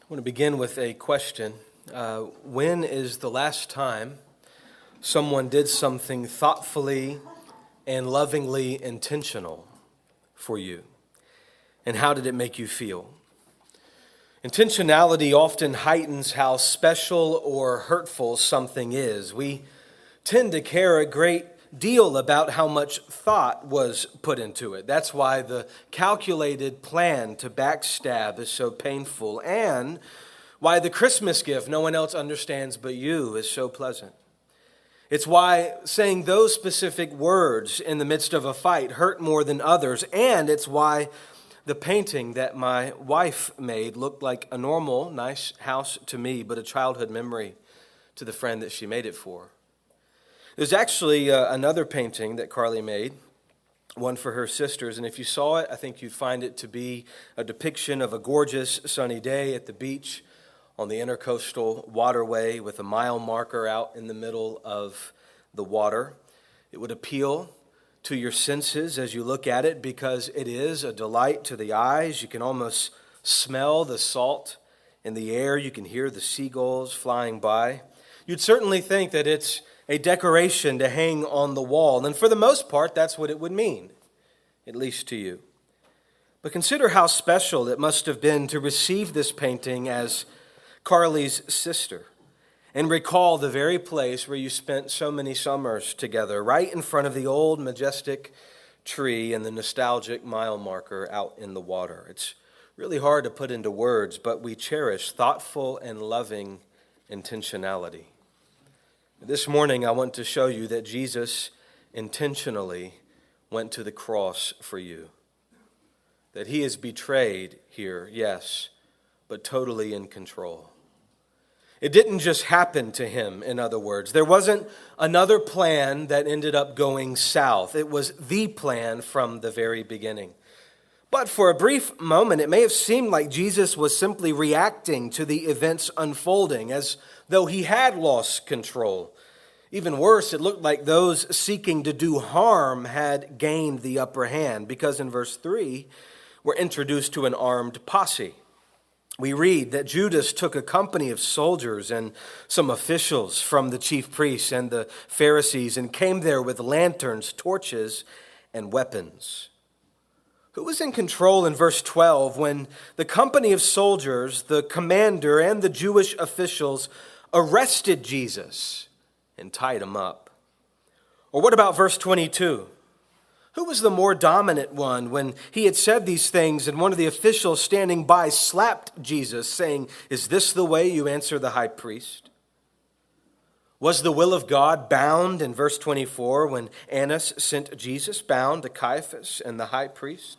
I want to begin with a question. When is the last time someone did something thoughtfully and lovingly intentional for you? And how did it make you feel? Intentionality often heightens how special or hurtful something is. We tend to care a great deal about how much thought was put into it. That's why the calculated plan to backstab is so painful, and why the Christmas gift no one else understands but you is so pleasant. It's why saying those specific words in the midst of a fight hurt more than others, and it's why the painting that my wife made looked like a normal, nice house to me, but a childhood memory to the friend that she made it for. There's actually another painting that Carly made, one for her sisters, and if you saw it, I think you'd find it to be a depiction of a gorgeous sunny day at the beach on the intercoastal waterway with a mile marker out in the middle of the water. It would appeal to your senses as you look at it because it is a delight to the eyes. You can almost smell the salt in the air. You can hear the seagulls flying by. You'd certainly think that it's a decoration to hang on the wall. And for the most part, that's what it would mean, at least to you. But consider how special it must have been to receive this painting as Carly's sister and recall the very place where you spent so many summers together, right in front of the old majestic tree and the nostalgic mile marker out in the water. It's really hard to put into words, but we cherish thoughtful and loving intentionality. This morning, I want to show you that Jesus intentionally went to the cross for you. That he is betrayed here, yes, but totally in control. It didn't just happen to him, in other words. There wasn't another plan that ended up going south. It was the plan from the very beginning. But for a brief moment, it may have seemed like Jesus was simply reacting to the events unfolding as though he had lost control. Even worse, it looked like those seeking to do harm had gained the upper hand, because in verse 3, we're introduced to an armed posse. We read that Judas took a company of soldiers and some officials from the chief priests and the Pharisees and came there with lanterns, torches, and weapons. Who was in control in verse 12 when the company of soldiers, the commander, and the Jewish officials arrested Jesus and tied him up? Or what about verse 22? Who was the more dominant one when he had said these things and one of the officials standing by slapped Jesus, saying, "Is this the way you answer the high priest?" Was the will of God bound in verse 24 when Annas sent Jesus bound to Caiaphas and the high priest?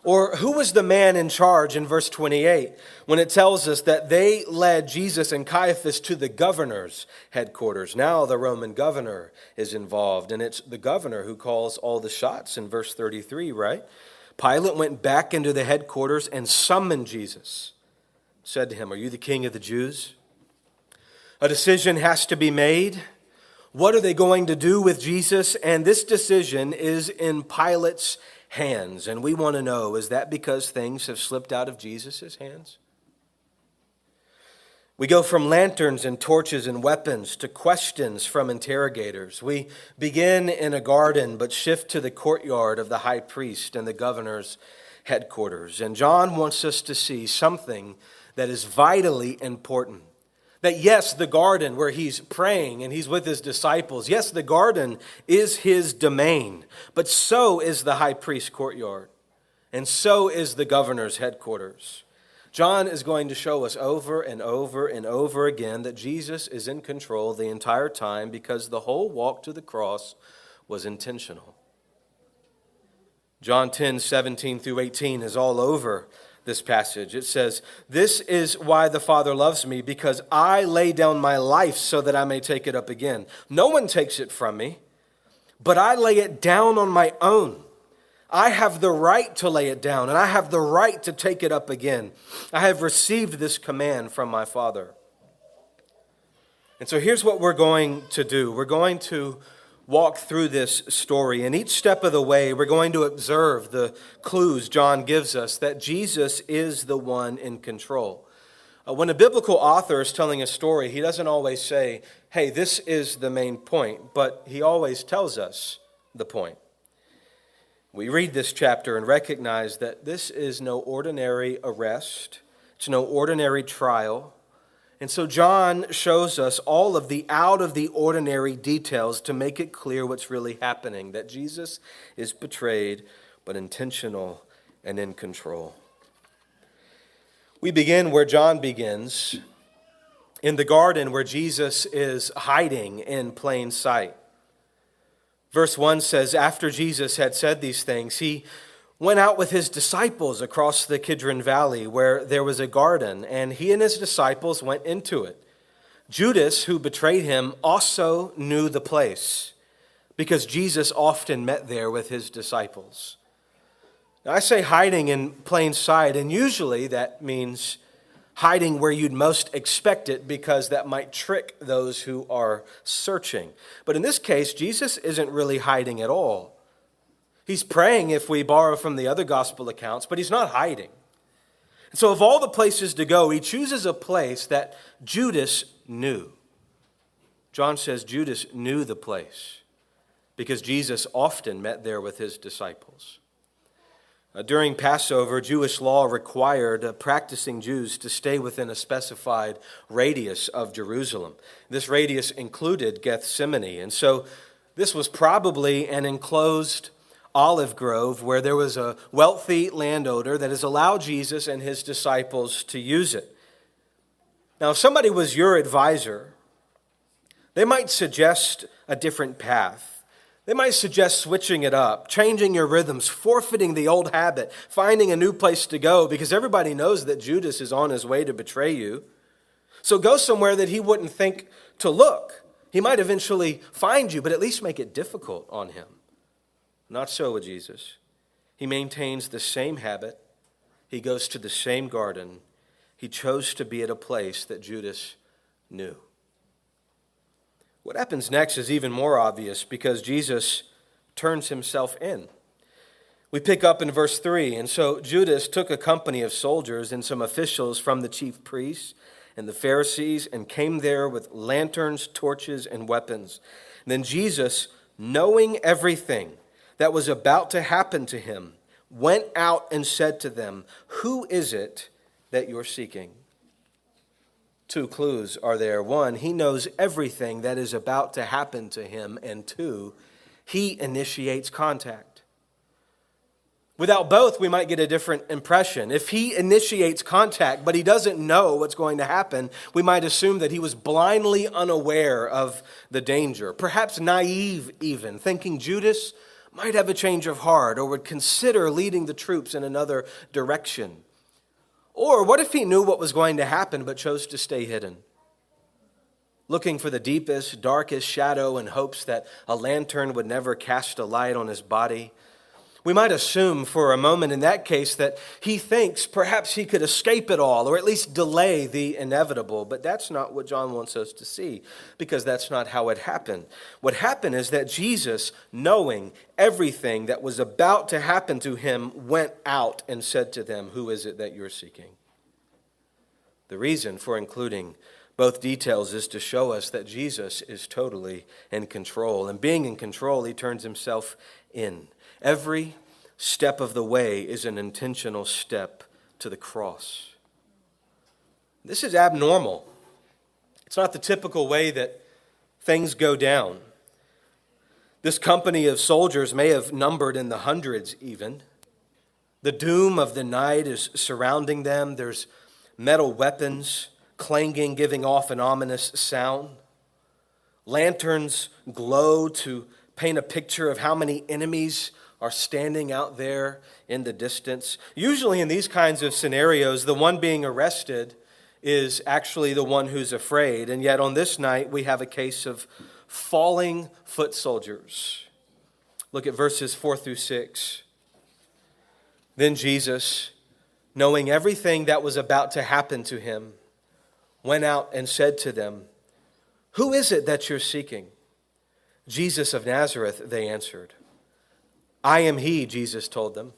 Or who was the man in charge in verse 28 when it tells us that they led Jesus and Caiaphas to the governor's headquarters? Now the Roman governor is involved, and it's the governor who calls all the shots in verse 33, right? Pilate went back into the headquarters and summoned Jesus, said to him, "Are you the king of the Jews?" A decision has to be made. What are they going to do with Jesus? And this decision is in Pilate's hands. And we want to know, is that because things have slipped out of Jesus' hands? We go from lanterns and torches and weapons to questions from interrogators. We begin in a garden but shift to the courtyard of the high priest and the governor's headquarters. And John wants us to see something that is vitally important. That yes, the garden where he's praying and he's with his disciples, yes, the garden is his domain, but so is the high priest's courtyard, and so is the governor's headquarters. John is going to show us over and over and over again that Jesus is in control the entire time because the whole walk to the cross was intentional. John 10:17 through 18 is all over this passage. It says, "This is why the Father loves me, because I lay down my life so that I may take it up again. No one takes it from me, but I lay it down on my own. I have the right to lay it down, and I have the right to take it up again. I have received this command from my Father." And so here's what we're going to do. We're going to walk through this story. And each step of the way, we're going to observe the clues John gives us that Jesus is the one in control. When a biblical author is telling a story, he doesn't always say, hey, this is the main point, but he always tells us the point. We read this chapter and recognize that this is no ordinary arrest. It's no ordinary trial. And so John shows us all of the out-of-the-ordinary details to make it clear what's really happening, that Jesus is betrayed, but intentional and in control. We begin where John begins, in the garden where Jesus is hiding in plain sight. Verse 1 says, after Jesus had said these things, he went out with his disciples across the Kidron Valley where there was a garden, and he and his disciples went into it. Judas, who betrayed him, also knew the place because Jesus often met there with his disciples. Now, I say hiding in plain sight, and usually that means hiding where you'd most expect it because that might trick those who are searching. But in this case, Jesus isn't really hiding at all. He's praying, if we borrow from the other gospel accounts, but he's not hiding. And so of all the places to go, he chooses a place that Judas knew. John says Judas knew the place because Jesus often met there with his disciples. During Passover, Jewish law required practicing Jews to stay within a specified radius of Jerusalem. This radius included Gethsemane, and so this was probably an enclosed olive grove where there was a wealthy landowner that has allowed Jesus and his disciples to use it. Now, if somebody was your advisor, they might suggest a different path. They might suggest switching it up, changing your rhythms, forfeiting the old habit, finding a new place to go, because everybody knows that Judas is on his way to betray you. So go somewhere that he wouldn't think to look. He might eventually find you, but at least make it difficult on him. Not so with Jesus. He maintains the same habit. He goes to the same garden. He chose to be at a place that Judas knew. What happens next is even more obvious because Jesus turns himself in. We pick up in verse 3, and so Judas took a company of soldiers and some officials from the chief priests and the Pharisees and came there with lanterns, torches, and weapons. And then Jesus, knowing everything that was about to happen to him, went out and said to them, "Who is it that you're seeking?" Two clues are there. One, he knows everything that is about to happen to him. And two, he initiates contact. Without both, we might get a different impression. If he initiates contact, but he doesn't know what's going to happen, we might assume that he was blindly unaware of the danger, perhaps naive even, thinking Judas might have a change of heart or would consider leading the troops in another direction. Or what if he knew what was going to happen but chose to stay hidden, looking for the deepest, darkest shadow in hopes that a lantern would never cast a light on his body? We might assume for a moment in that case that he thinks perhaps he could escape it all or at least delay the inevitable. But that's not what John wants us to see because that's not how it happened. What happened is that Jesus, knowing everything that was about to happen to him, went out and said to them, "Who is it that you're seeking?" The reason for including both details is to show us that Jesus is totally in control. And being in control, he turns himself in. Every step of the way is an intentional step to the cross. This is abnormal. It's not the typical way that things go down. This company of soldiers may have numbered in the hundreds even. The doom of the night is surrounding them. There's metal weapons clanging, giving off an ominous sound. Lanterns glow to paint a picture of how many enemies are standing out there in the distance. Usually in these kinds of scenarios, the one being arrested is actually the one who's afraid. And yet on this night, we have a case of falling foot soldiers. Look at verses 4 through 6. Then Jesus, knowing everything that was about to happen to him, went out and said to them, "Who is it that you're seeking?" "Jesus of Nazareth," they answered. "I am he," Jesus told them.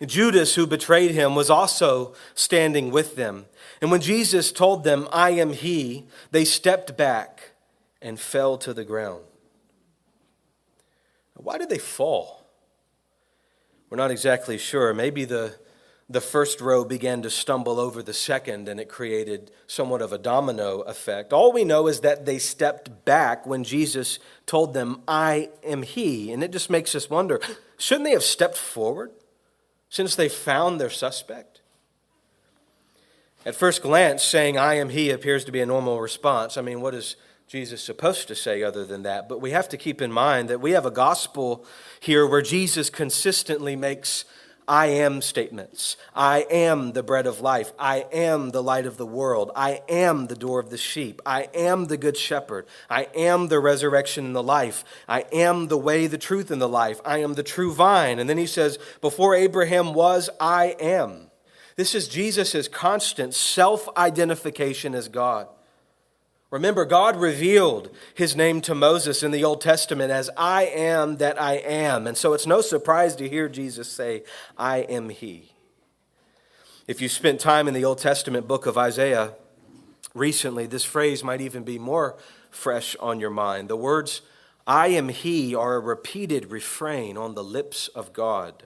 Judas, who betrayed him, was also standing with them. And when Jesus told them, "I am he," they stepped back and fell to the ground. Why did they fall? We're not exactly sure. Maybe the first row began to stumble over the second, and it created somewhat of a domino effect. All we know is that they stepped back when Jesus told them, "I am he." And it just makes us wonder, shouldn't they have stepped forward since they found their suspect? At first glance, saying, "I am he," appears to be a normal response. I mean, what is Jesus supposed to say other than that? But we have to keep in mind that we have a gospel here where Jesus consistently makes "I am" statements. I am the bread of life. I am the light of the world. I am the door of the sheep. I am the good shepherd. I am the resurrection and the life. I am the way, the truth, and the life. I am the true vine. And then he says, before Abraham was, I am. This is Jesus' constant self-identification as God. Remember, God revealed his name to Moses in the Old Testament as "I am that I am." And so it's no surprise to hear Jesus say, "I am he." If you spent time in the Old Testament book of Isaiah recently, this phrase might even be more fresh on your mind. The words, "I am he," are a repeated refrain on the lips of God,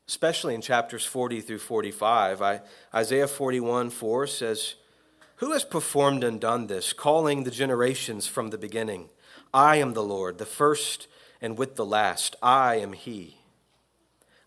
especially in chapters 40 through 45. Isaiah 41:4 says, "Who has performed and done this, calling the generations from the beginning? I am the Lord, the first and with the last. I am he."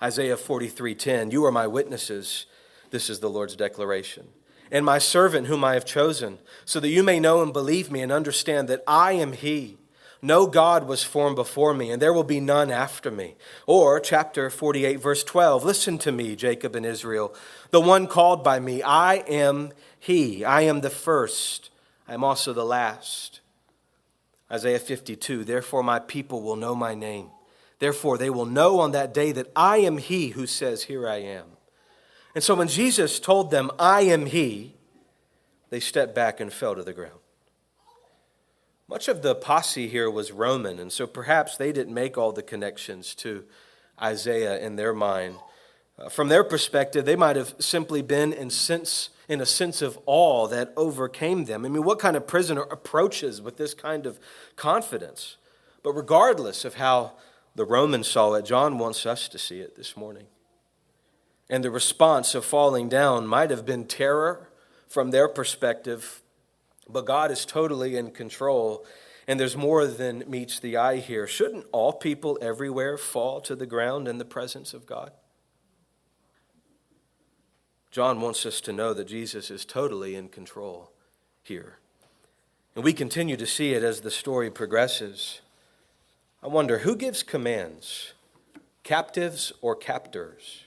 Isaiah 43:10, "You are my witnesses," this is the Lord's declaration, "and my servant whom I have chosen, so that you may know and believe me and understand that I am he. No God was formed before me, and there will be none after me." Or chapter 48, verse 12, "Listen to me, Jacob and Israel, the one called by me. I am he. I am the first. I am also the last." Isaiah 52, "Therefore my people will know my name. Therefore they will know on that day that I am he who says, 'Here I am.'" And so when Jesus told them, "I am he," they stepped back and fell to the ground. Much of the posse here was Roman, and so perhaps they didn't make all the connections to Isaiah in their mind. From their perspective, they might have simply been in a sense of awe that overcame them. I mean, what kind of prisoner approaches with this kind of confidence? But regardless of how the Romans saw it, John wants us to see it this morning. And the response of falling down might have been terror from their perspective, but God is totally in control, and there's more than meets the eye here. Shouldn't all people everywhere fall to the ground in the presence of God? John wants us to know that Jesus is totally in control here. And we continue to see it as the story progresses. I wonder, who gives commands? Captives or captors?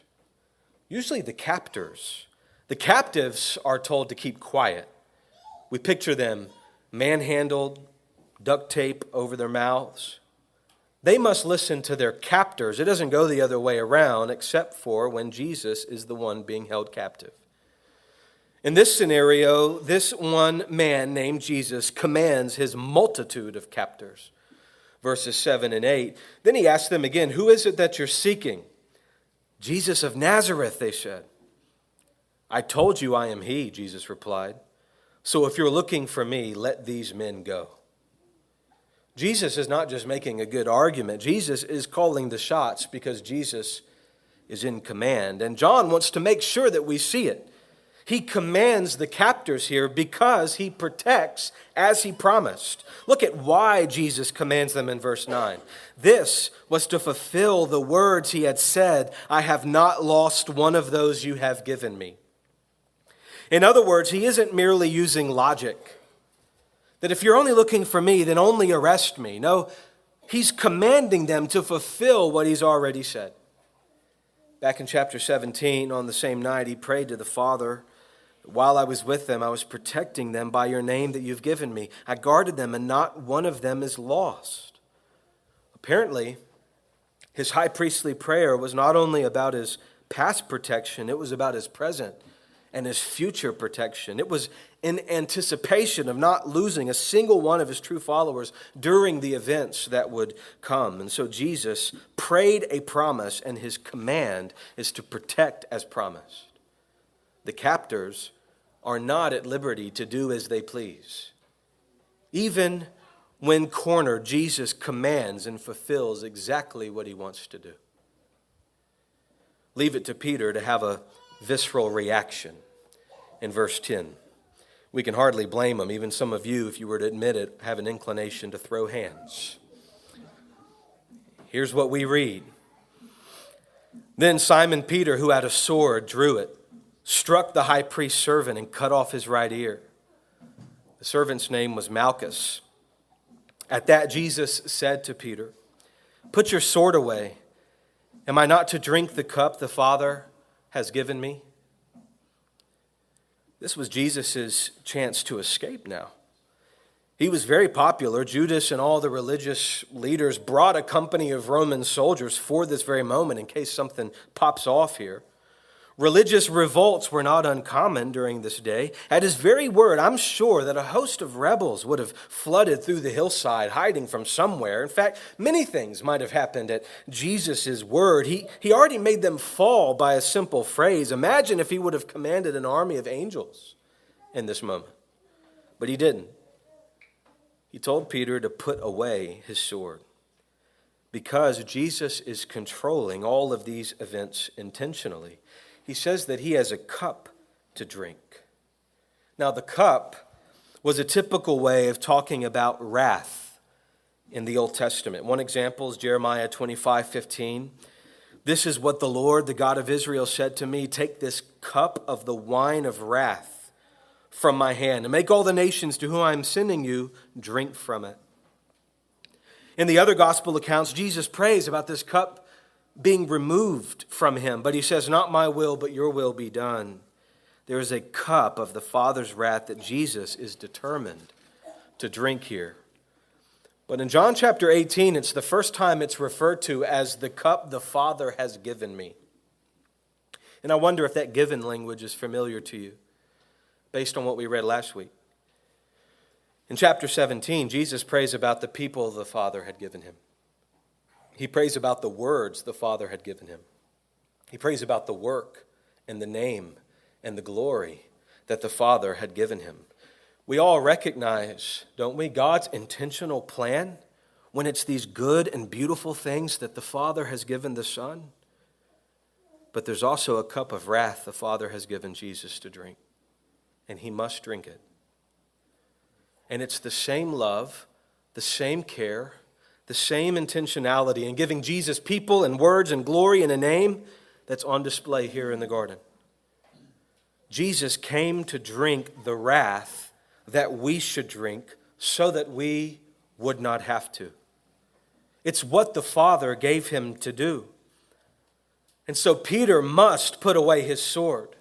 Usually the captors. The captives are told to keep quiet. We picture them manhandled, duct tape over their mouths. They must listen to their captors. It doesn't go the other way around, except for when Jesus is the one being held captive. In this scenario, this one man named Jesus commands his multitude of captors. Verses 7 and 8. Then he asks them again, "Who is it that you're seeking?" "Jesus of Nazareth," they said. "I told you I am he," Jesus replied. "So if you're looking for me, let these men go." Jesus is not just making a good argument. Jesus is calling the shots because Jesus is in command. And John wants to make sure that we see it. He commands the captors here because he protects as he promised. Look at why Jesus commands them in verse 9. This was to fulfill the words he had said, "I have not lost one of those you have given me." In other words, he isn't merely using logic, that if you're only looking for me, then only arrest me. No, he's commanding them to fulfill what he's already said. Back in chapter 17, on the same night, he prayed to the Father, "While I was with them, I was protecting them by your name that you've given me. I guarded them, and not one of them is lost." Apparently, his high priestly prayer was not only about his past protection, it was about his present and his future protection. It was in anticipation of not losing a single one of his true followers during the events that would come. And so Jesus prayed a promise, and his command is to protect as promised. The captors are not at liberty to do as they please. Even when cornered, Jesus commands and fulfills exactly what he wants to do. Leave it to Peter to have a visceral reaction in verse 10. We can hardly blame him. Even some of you, if you were to admit it, have an inclination to throw hands. Here's what we read. Then Simon Peter, who had a sword, drew it, struck the high priest's servant, and cut off his right ear. The servant's name was Malchus. At that, Jesus said to Peter, "Put your sword away. Am I not to drink the cup the Father has given me?" This was Jesus' chance to escape now. He was very popular. Judas and all the religious leaders brought a company of Roman soldiers for this very moment in case something pops off here. Religious revolts were not uncommon during this day. At his very word, I'm sure that a host of rebels would have flooded through the hillside, hiding from somewhere. In fact, many things might have happened at Jesus' word. He already made them fall by a simple phrase. Imagine if he would have commanded an army of angels in this moment. But he didn't. He told Peter to put away his sword, because Jesus is controlling all of these events intentionally. He says that he has a cup to drink. Now, the cup was a typical way of talking about wrath in the Old Testament. One example is Jeremiah 25:15. "This is what the Lord, the God of Israel, said to me, take this cup of the wine of wrath from my hand, and make all the nations to whom I am sending you drink from it." In the other gospel accounts, Jesus prays about this cup being removed from him, but he says, "Not my will, but your will be done." There is a cup of the Father's wrath that Jesus is determined to drink here. But in John chapter 18, it's the first time it's referred to as the cup the Father has given me. And I wonder if that given language is familiar to you, based on what we read last week. In chapter 17, Jesus prays about the people the Father had given him. He prays about the words the Father had given him. He prays about the work and the name and the glory that the Father had given him. We all recognize, don't we, God's intentional plan when it's these good and beautiful things that the Father has given the Son. But there's also a cup of wrath the Father has given Jesus to drink, and he must drink it. And it's the same love, the same care, the same intentionality in giving Jesus people and words and glory and a name that's on display here in the garden. Jesus came to drink the wrath that we should drink so that we would not have to. It's what the Father gave him to do. And so Peter must put away his sword.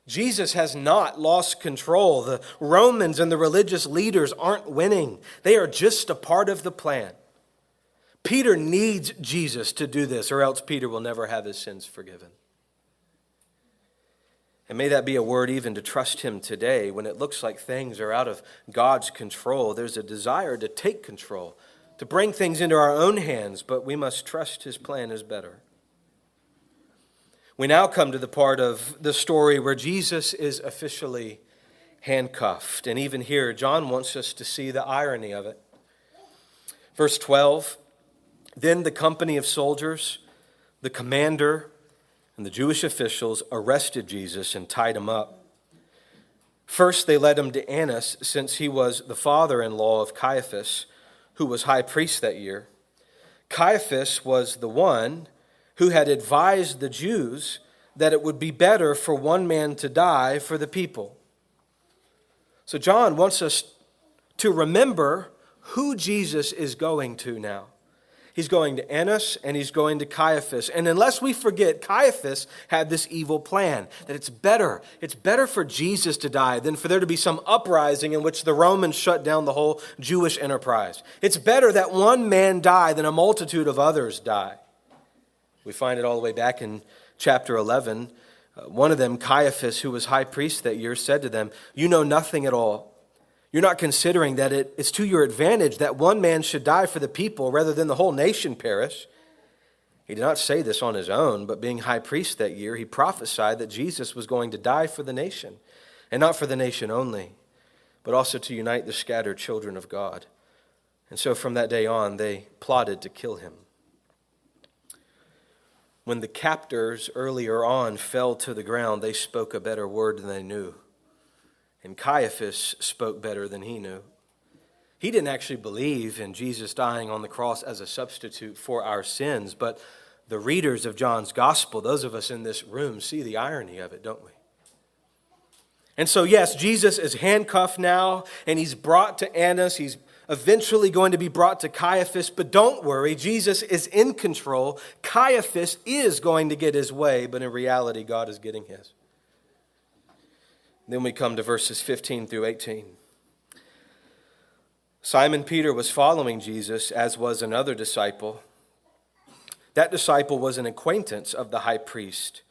Jesus has not lost control. The Romans and the religious leaders aren't winning. They are just a part of the plan. Peter needs Jesus to do this, or else Peter will never have his sins forgiven. And may that be a word even to trust him today when it looks like things are out of God's control. There's a desire to take control, to bring things into our own hands, but we must trust his plan is better. We now come to the part of the story where Jesus is officially handcuffed. And even here, John wants us to see the irony of it. Verse 12, "Then the company of soldiers, the commander, and the Jewish officials arrested Jesus and tied him up. First, they led him to Annas, since he was the father-in-law of Caiaphas, who was high priest that year. Caiaphas was the one who had advised the Jews that it would be better for one man to die for the people." So John wants us to remember who Jesus is going to now. He's going to Annas and he's going to Caiaphas. And unless we forget, Caiaphas had this evil plan that it's better for Jesus to die than for there to be some uprising in which the Romans shut down the whole Jewish enterprise. It's better that one man die than a multitude of others die. We find it all the way back in chapter 11, One of them, Caiaphas, who was high priest that year, said to them, "You know nothing at all. You're not considering that it's to your advantage that one man should die for the people rather than the whole nation perish." He did not say this on his own, but being high priest that year, he prophesied that Jesus was going to die for the nation, and not for the nation only, but also to unite the scattered children of God. And so from that day on, they plotted to kill him. When the captors earlier on fell to the ground, they spoke a better word than they knew. And Caiaphas spoke better than he knew. He didn't actually believe in Jesus dying on the cross as a substitute for our sins, but the readers of John's gospel, those of us in this room, see the irony of it, don't we? And so, yes, Jesus is handcuffed now, and he's brought to Annas. He's eventually going to be brought to Caiaphas, but don't worry, Jesus is in control. Caiaphas is going to get his way, but in reality, God is getting his. Then we come to verses 15 through 18. Simon Peter was following Jesus, as was another disciple. That disciple was an acquaintance of the high priest.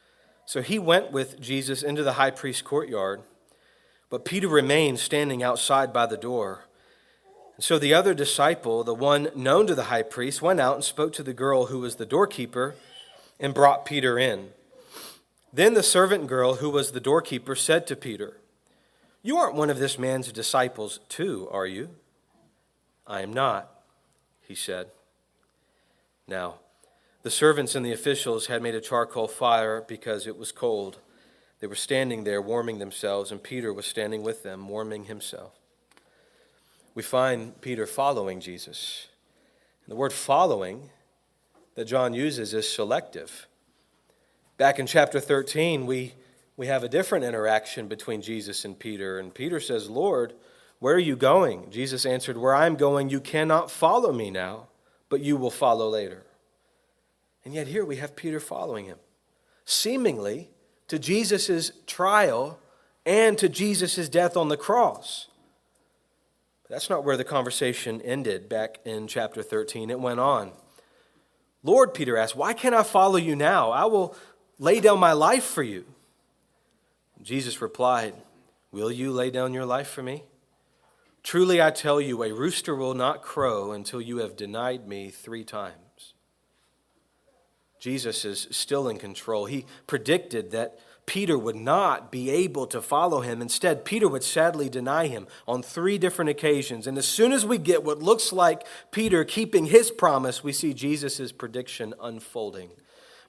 So he went with Jesus into the high priest's courtyard, but Peter remained standing outside by the door. And so the other disciple, the one known to the high priest, went out and spoke to the girl who was the doorkeeper and brought Peter in. Then the servant girl who was the doorkeeper said to Peter, "You aren't one of this man's disciples too, are you?" "I am not," he said. Now, the servants and the officials had made a charcoal fire because it was cold. They were standing there warming themselves, and Peter was standing with them, warming himself. We find Peter following Jesus. And the word following that John uses is selective. Back in chapter 13, we have a different interaction between Jesus and Peter. And Peter says, "Lord, where are you going?" Jesus answered, "Where I'm going, you cannot follow me now, but you will follow later." And yet here we have Peter following him, seemingly to Jesus' trial and to Jesus' death on the cross. But that's not where the conversation ended back in chapter 13. It went on. "Lord," Peter asked, "why can't I follow you now? I will lay down my life for you." Jesus replied, "Will you lay down your life for me? Truly I tell you, a rooster will not crow until you have denied me 3 times. Jesus is still in control. He predicted that Peter would not be able to follow him. Instead, Peter would sadly deny him on 3 different occasions. And as soon as we get what looks like Peter keeping his promise, we see Jesus' prediction unfolding.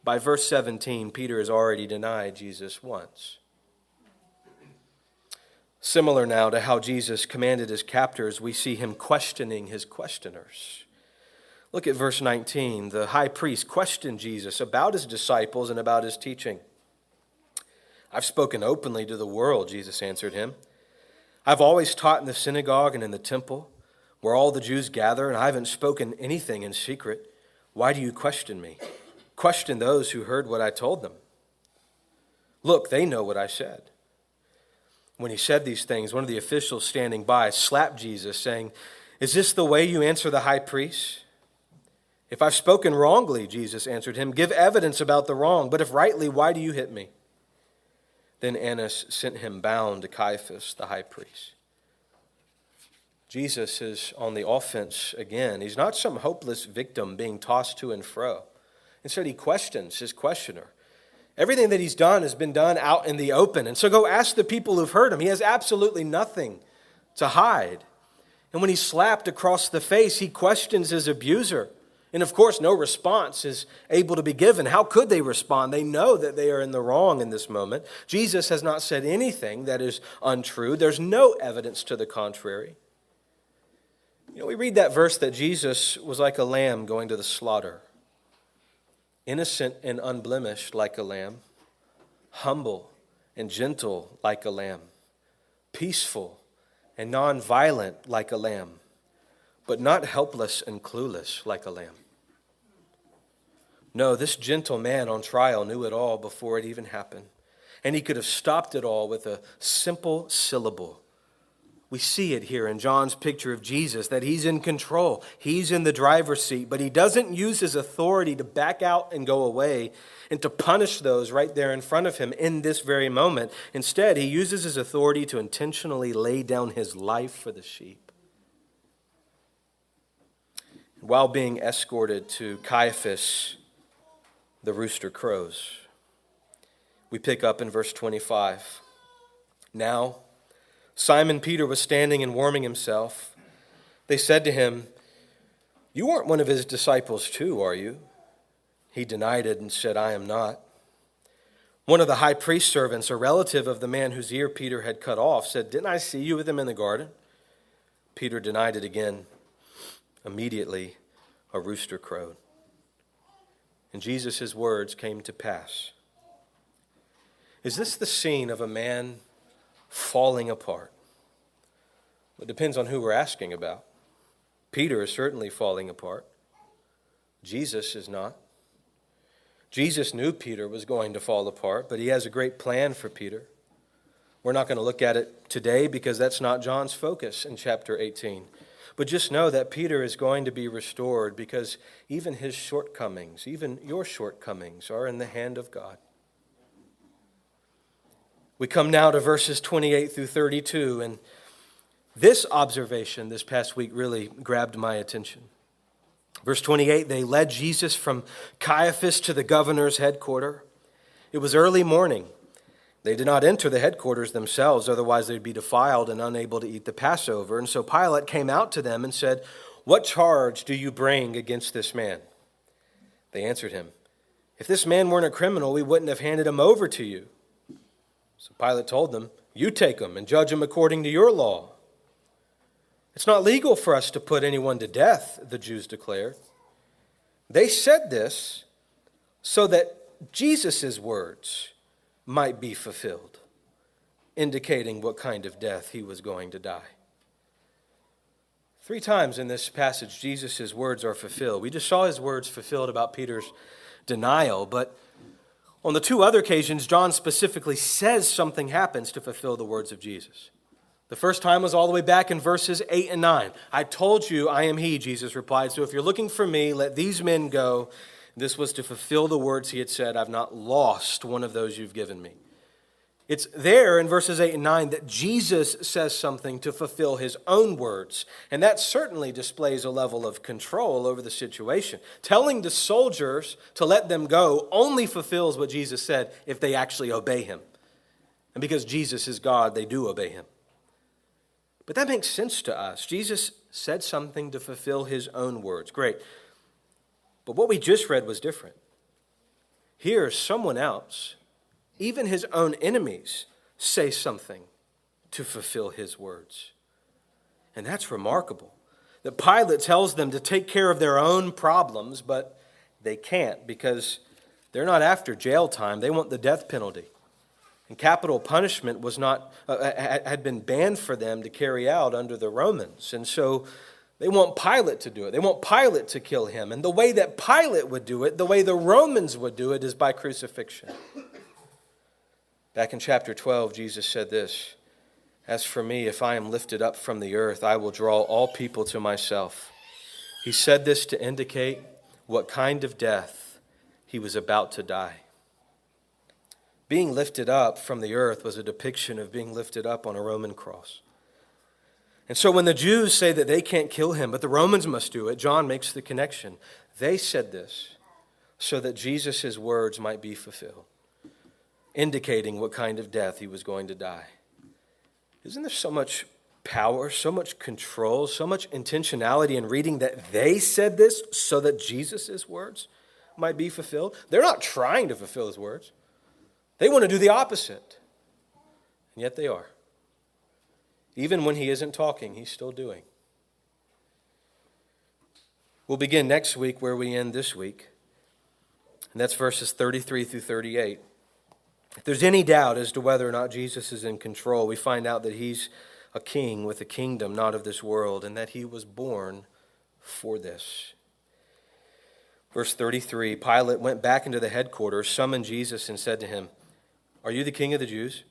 By verse 17, Peter has already denied Jesus once. Similar now to how Jesus commanded his captors, we see him questioning his questioners. Look at verse 19. The high priest questioned Jesus about his disciples and about his teaching. "I've spoken openly to the world," Jesus answered him. "I've always taught in the synagogue and in the temple, where all the Jews gather, and I haven't spoken anything in secret. Why do you question me? Question those who heard what I told them. Look, they know what I said." When he said these things, one of the officials standing by slapped Jesus, saying, "Is this the way you answer the high priest?" "If I've spoken wrongly," Jesus answered him, "give evidence about the wrong. But if rightly, why do you hit me?" Then Annas sent him bound to Caiaphas, the high priest. Jesus is on the offense again. He's not some hopeless victim being tossed to and fro. Instead, he questions his questioner. Everything that he's done has been done out in the open. And so go ask the people who've heard him. He has absolutely nothing to hide. And when he's slapped across the face, he questions his abuser. And of course, no response is able to be given. How could they respond? They know that they are in the wrong in this moment. Jesus has not said anything that is untrue. There's no evidence to the contrary. We read that verse that Jesus was like a lamb going to the slaughter. Innocent and unblemished like a lamb, humble and gentle like a lamb, peaceful and non-violent like a lamb, but not helpless and clueless like a lamb. No, this gentle man on trial knew it all before it even happened, and he could have stopped it all with a simple syllable. We see it here in John's picture of Jesus, that he's in control. He's in the driver's seat, but he doesn't use his authority to back out and go away and to punish those right there in front of him in this very moment. Instead, he uses his authority to intentionally lay down his life for the sheep. While being escorted to Caiaphas, the rooster crows. We pick up in verse 25. Now, Simon Peter was standing and warming himself. They said to him, "You aren't one of his disciples too, are you?" He denied it and said, "I am not." One of the high priest's servants, a relative of the man whose ear Peter had cut off, said, "Didn't I see you with him in the garden?" Peter denied it again. Immediately, a rooster crowed. And Jesus' words came to pass. Is this the scene of a man falling apart? It depends on who we're asking about. Peter is certainly falling apart. Jesus is not. Jesus knew Peter was going to fall apart, but he has a great plan for Peter. We're not going to look at it today because that's not John's focus in chapter 18. But just know that Peter is going to be restored because even his shortcomings, even your shortcomings, are in the hand of God. We come now to verses 28 through 32, and this observation this past week really grabbed my attention. Verse 28, they led Jesus from Caiaphas to the governor's headquarters. It was early morning. They did not enter the headquarters themselves, otherwise they'd be defiled and unable to eat the Passover. And so Pilate came out to them and said, "What charge do you bring against this man?" They answered him, "If this man weren't a criminal, we wouldn't have handed him over to you." So Pilate told them, "You take him and judge him according to your law." "It's not legal for us to put anyone to death," the Jews declared. They said this so that Jesus' words might be fulfilled, indicating what kind of death he was going to die. 3 times in this passage, Jesus' words are fulfilled. We just saw his words fulfilled about Peter's denial, but on the 2 other occasions, John specifically says something happens to fulfill the words of Jesus. The first time was all the way back in verses 8 and 9. "I told you I am he," Jesus replied. "So if you're looking for me, let these men go." This was to fulfill the words he had said, "I've not lost one of those you've given me." It's there in verses 8 and 9 that Jesus says something to fulfill his own words. And that certainly displays a level of control over the situation. Telling the soldiers to let them go only fulfills what Jesus said if they actually obey him. And because Jesus is God, they do obey him. But that makes sense to us. Jesus said something to fulfill his own words. Great. But what we just read was different. Here, someone else, even his own enemies, say something to fulfill his words. And that's remarkable. That Pilate tells them to take care of their own problems, but they can't because they're not after jail time. They want the death penalty. And capital punishment was had been banned for them to carry out under the Romans. And so they want Pilate to do it. They want Pilate to kill him. And the way that Pilate would do it, the way the Romans would do it, is by crucifixion. Back in chapter 12, Jesus said this, "As for me, if I am lifted up from the earth, I will draw all people to myself." He said this to indicate what kind of death he was about to die. Being lifted up from the earth was a depiction of being lifted up on a Roman cross. And so when the Jews say that they can't kill him, but the Romans must do it, John makes the connection. They said this so that Jesus' words might be fulfilled, indicating what kind of death he was going to die. Isn't there so much power, so much control, so much intentionality in reading that they said this so that Jesus' words might be fulfilled? They're not trying to fulfill his words. They want to do the opposite. And yet they are. Even when he isn't talking, he's still doing. We'll begin next week where we end this week. And that's verses 33 through 38. If there's any doubt as to whether or not Jesus is in control, we find out that he's a king with a kingdom not of this world, and that he was born for this. Verse 33, Pilate went back into the headquarters, summoned Jesus, and said to him, "Are you the king of the Jews?"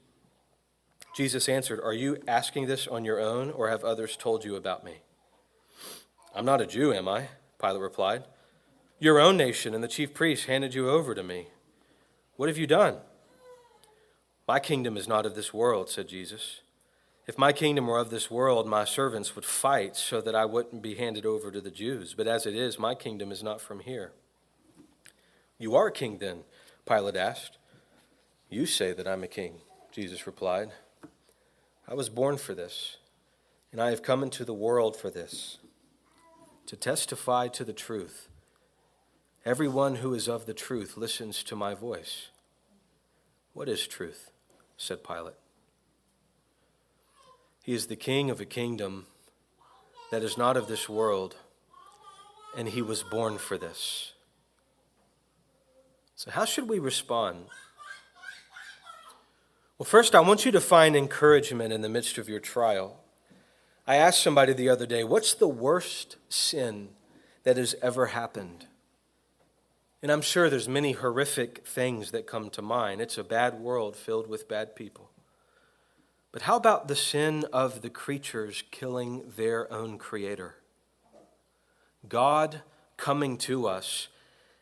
Jesus answered, "Are you asking this on your own, or have others told you about me?" "I'm not a Jew, am I?" Pilate replied. "Your own nation and the chief priests handed you over to me. What have you done?" "My kingdom is not of this world," said Jesus. "If my kingdom were of this world, my servants would fight so that I wouldn't be handed over to the Jews. But as it is, my kingdom is not from here." "You are a king then?" Pilate asked. "You say that I'm a king," Jesus replied. "I was born for this, and I have come into the world for this, to testify to the truth. Everyone who is of the truth listens to my voice." "What is truth?" said Pilate. "He is the king of a kingdom that is not of this world, and he was born for this." So how should we respond? Well, first, I want you to find encouragement in the midst of your trial. I asked somebody the other day, what's the worst sin that has ever happened? And I'm sure there's many horrific things that come to mind. It's a bad world filled with bad people. But how about the sin of the creatures killing their own creator? God coming to us,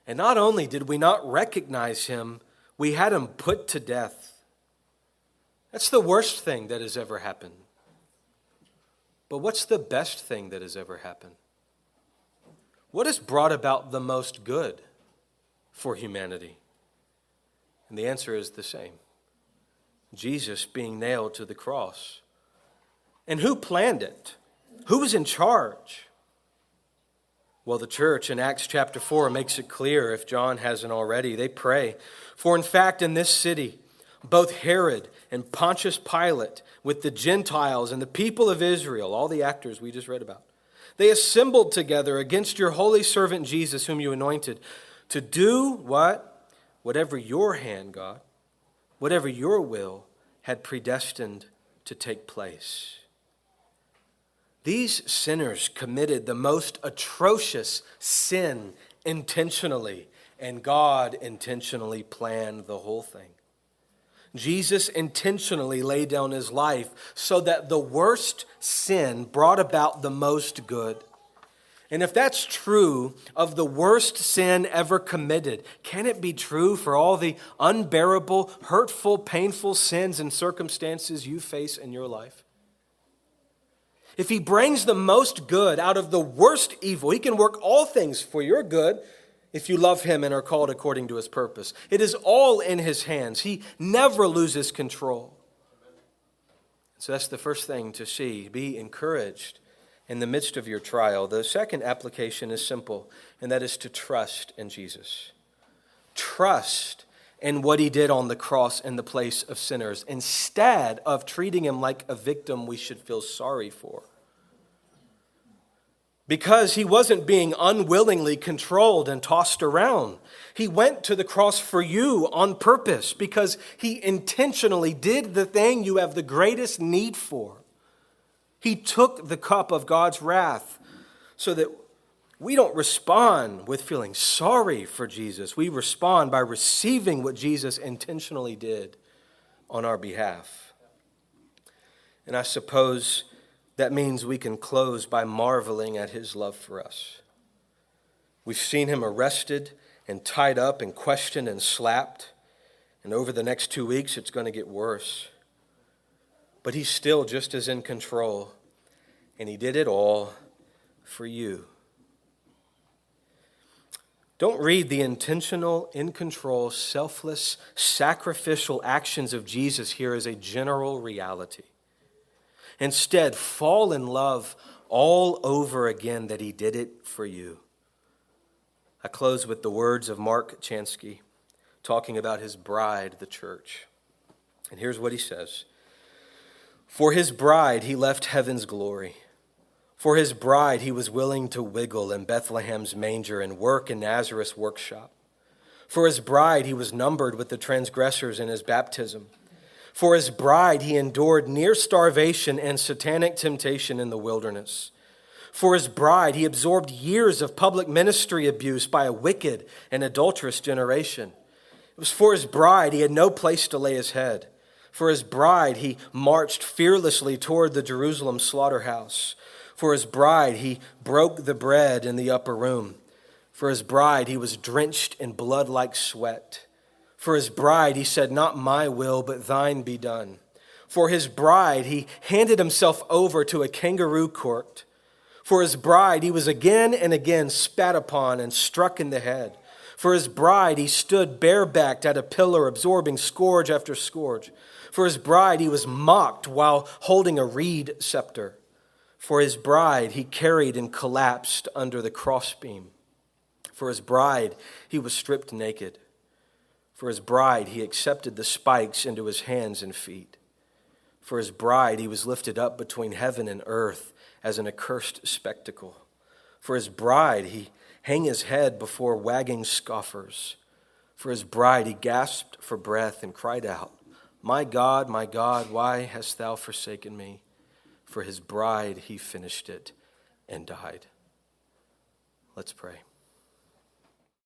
and not only did we not recognize him, we had him put to death. That's the worst thing that has ever happened. But what's the best thing that has ever happened? What has brought about the most good for humanity? And the answer is the same. Jesus being nailed to the cross. And who planned it? Who was in charge? Well, the church in Acts chapter 4 makes it clear, if John hasn't already. They pray, "For in fact in this city, both Herod and Pontius Pilate, with the Gentiles and the people of Israel," all the actors we just read about, "they assembled together against your holy servant Jesus, whom you anointed, to do" what? "Whatever your hand, God, whatever your will had predestined to take place." These sinners committed the most atrocious sin intentionally, and God intentionally planned the whole thing. Jesus intentionally laid down his life so that the worst sin brought about the most good. And if that's true of the worst sin ever committed, can it be true for all the unbearable, hurtful, painful sins and circumstances you face in your life? If he brings the most good out of the worst evil, he can work all things for your good if you love him and are called according to his purpose. It is all in his hands. He never loses control. So that's the first thing to see. Be encouraged in the midst of your trial. The second application is simple, and that is to trust in Jesus. Trust in what he did on the cross in the place of sinners, instead of treating him like a victim we should feel sorry for. Because he wasn't being unwillingly controlled and tossed around. He went to the cross for you on purpose because he intentionally did the thing you have the greatest need for. He took the cup of God's wrath so that we don't respond with feeling sorry for Jesus. We respond by receiving what Jesus intentionally did on our behalf. And I suppose that means we can close by marveling at his love for us. We've seen him arrested and tied up and questioned and slapped. And over the next 2 weeks, it's going to get worse. But he's still just as in control. And he did it all for you. Don't read the intentional, in control, selfless, sacrificial actions of Jesus here as a general reality. Instead, fall in love all over again that he did it for you. I close with the words of Mark Chansky talking about his bride, the church. And here's what he says. "For his bride, he left heaven's glory. For his bride, he was willing to wiggle in Bethlehem's manger and work in Nazareth's workshop. For his bride, he was numbered with the transgressors in his baptism. For his bride, he endured near starvation and satanic temptation in the wilderness. For his bride, he absorbed years of public ministry abuse by a wicked and adulterous generation. It was for his bride he had no place to lay his head. For his bride, he marched fearlessly toward the Jerusalem slaughterhouse. For his bride, he broke the bread in the upper room. For his bride, he was drenched in blood like sweat. For his bride, he said, not my will, but thine be done. For his bride, he handed himself over to a kangaroo court. For his bride, he was again and again spat upon and struck in the head. For his bride, he stood barebacked at a pillar, absorbing scourge after scourge. For his bride, he was mocked while holding a reed scepter. For his bride, he carried and collapsed under the crossbeam. For his bride, he was stripped naked. For his bride, he accepted the spikes into his hands and feet. For his bride, he was lifted up between heaven and earth as an accursed spectacle. For his bride, he hung his head before wagging scoffers. For his bride, he gasped for breath and cried out, my God, why hast thou forsaken me? For his bride, he finished it and died. Let's pray.